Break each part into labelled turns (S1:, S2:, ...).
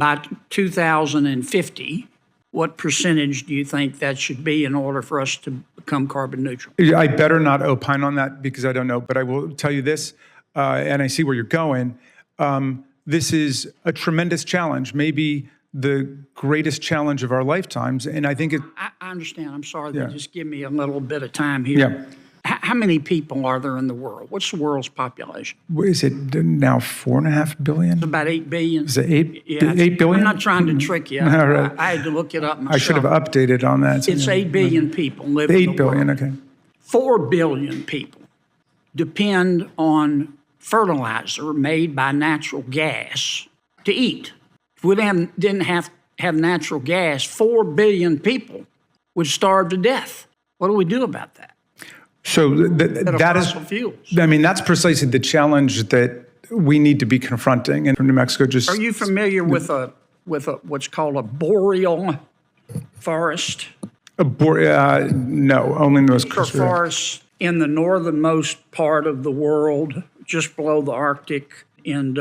S1: by 2050, what percentage do you think that should be in order for us to become carbon neutral?
S2: I better not opine on that because I don't know, but I will tell you this, and I see where you're going. This is a tremendous challenge, maybe the greatest challenge of our lifetimes, and I think it...
S1: I understand. I'm sorry. Just give me a little bit of time here.
S2: Yeah.
S1: How many people are there in the world? What's the world's population?
S2: Is it now 4.5 billion?
S1: It's about 8 billion.
S2: Is it 8 billion?
S1: I'm not trying to trick you.
S2: All right.
S1: I had to look it up myself.
S2: I should have updated on that.
S1: It's 8 billion people live in the world.
S2: 8 billion, okay.
S1: 4 billion people depend on fertilizer made by natural gas to eat. If we didn't have natural gas, 4 billion people would starve to death. What do we do about that?
S2: So that is,
S1: fuels.
S2: I mean, that's precisely the challenge that we need to be confronting. And from New Mexico,
S1: Are you familiar with what's called a boreal forest?
S2: No, only in those
S1: forests in the northernmost part of the world, just below the Arctic, in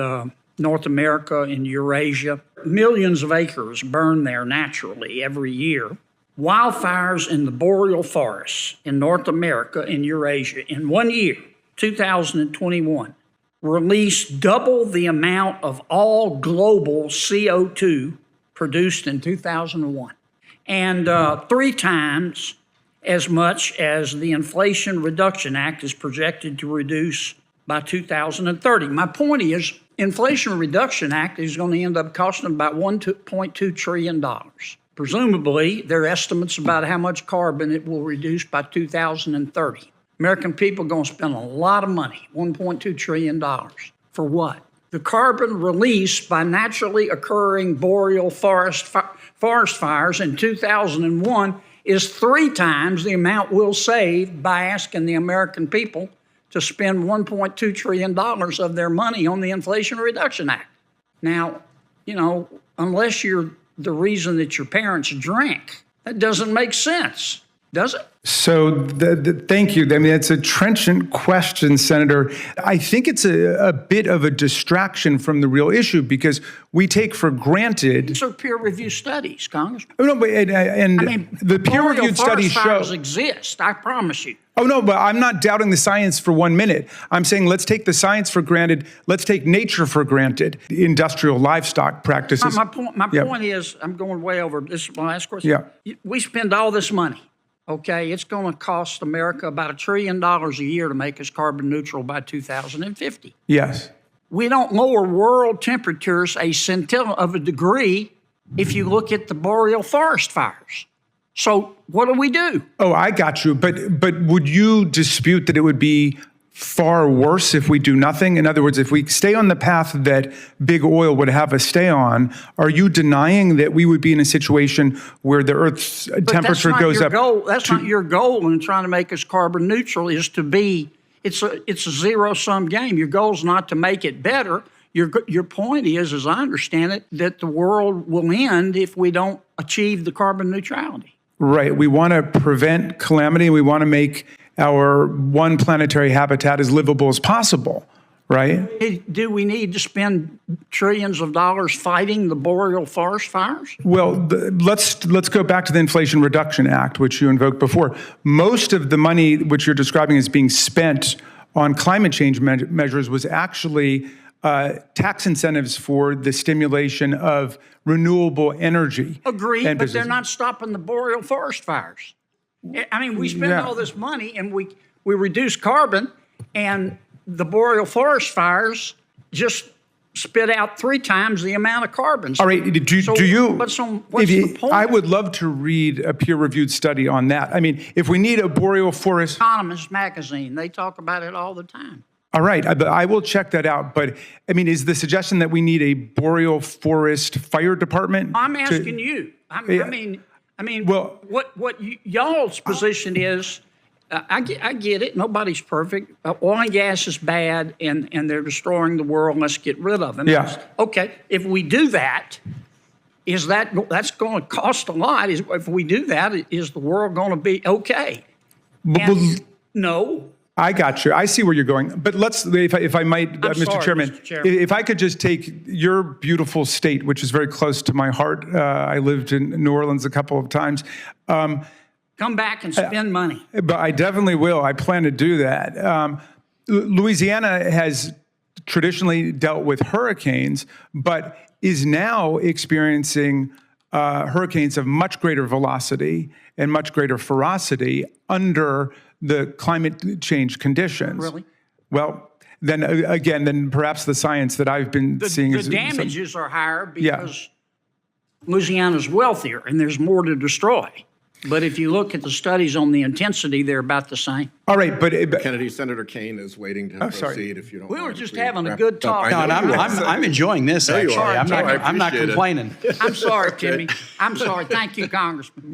S1: North America, in Eurasia. Millions of acres burn there naturally every year. Wildfires in the boreal forests in North America and Eurasia in 1 year, 2021, released double the amount of all global CO2 produced in 2001, and 3 times as much as the Inflation Reduction Act is projected to reduce by 2030. My point is, Inflation Reduction Act is going to end up costing about $1.2 trillion. Presumably, there are estimates about how much carbon it will reduce by 2030. American people are going to spend a lot of money, $1.2 trillion. For what? The carbon released by naturally occurring boreal forest fires in 2001 is 3 times the amount we'll save by asking the American people to spend $1.2 trillion of their money on the Inflation Reduction Act. Now, unless you're the reason that your parents drank, that doesn't make sense, does it?
S2: So thank you. I mean, it's a trenchant question, Senator. I think it's a bit of a distraction from the real issue because we take for granted...
S1: These are peer-reviewed studies, Congressman.
S2: Oh, no, but the peer-reviewed studies show...
S1: exist, I promise you.
S2: Oh, no, but I'm not doubting the science for 1 minute. I'm saying let's take the science for granted. Let's take nature for granted, industrial livestock practices.
S1: My point is, I'm going way over. This is my last question.
S2: Yeah.
S1: We spend all this money. Okay, it's going to cost America about $1 trillion a year to make us carbon neutral by 2050.
S2: Yes.
S1: We don't lower world temperatures a scintilla of a degree if you look at the boreal forest fires. So what do we do?
S2: Oh, I got you. But would you dispute that it would be far worse if we do nothing? In other words, if we stay on the path that big oil would have us stay on, are you denying that we would be in a situation where the Earth's temperature goes up?
S1: That's not your goal in trying to make us carbon neutral. Is to be it's a zero-sum game. Your goal is not to make it better. Your point is, as I understand it, that the world will end if we don't achieve the carbon neutrality.
S2: Right. We want to prevent calamity. We want to make our one planetary habitat as livable as possible, right?
S1: Do we need to spend trillions of dollars fighting the boreal forest fires?
S2: Well, let's go back to the Inflation Reduction Act, which you invoked before. Most of the money which you're describing as being spent on climate change measures was actually tax incentives for the stimulation of renewable energy.
S1: Agreed, but they're not stopping the boreal forest fires. I mean, we spend all this money and we reduce carbon, and the boreal forest fires just spit out 3 times the amount of carbon.
S2: All right, do you?
S1: What's the point?
S2: I would love to read a peer-reviewed study on that. I mean, if we need a boreal forest...
S1: Economist magazine, they talk about it all the time.
S2: All right, I will check that out. But, I mean, is the suggestion that we need a boreal forest fire department?
S1: I'm asking you. I mean, well, what y'all's position is, I get it. Nobody's perfect. Oil and gas is bad, and they're destroying the world. Let's get rid of them.
S2: Yeah.
S1: Okay, if we do that, that's going to cost a lot? If we do that, is the world going to be okay? No.
S2: I got you. I see where you're going. But let's, if I might, Mr.
S1: sorry,
S2: Chairman,
S1: Mr. Chairman.
S2: if I could just take your beautiful state, which is very close to my heart. I lived in New Orleans a couple of times.
S1: Come back and spend money.
S2: But I definitely will. I plan to do that. Louisiana has traditionally dealt with hurricanes, but is now experiencing hurricanes of much greater velocity and much greater ferocity under the climate change conditions.
S1: Really?
S2: Well, then again, then perhaps the science that I've been seeing is
S1: The damages are higher because Louisiana's wealthier and there's more to destroy. But if you look at the studies on the intensity, they're about the same.
S2: All right, but
S3: Kennedy, Senator Kane is waiting to proceed if you don't
S1: We
S3: mind.
S1: were just
S3: If
S1: having a
S3: wrap
S1: good
S3: up.
S1: talk.
S3: I
S4: No, and
S3: know you are.
S4: I'm enjoying this,
S3: you
S4: actually.
S3: are.
S4: I'm not
S3: I
S4: complaining.
S3: appreciate it.
S1: I'm sorry, Timmy. I'm sorry. Thank you, Congressman.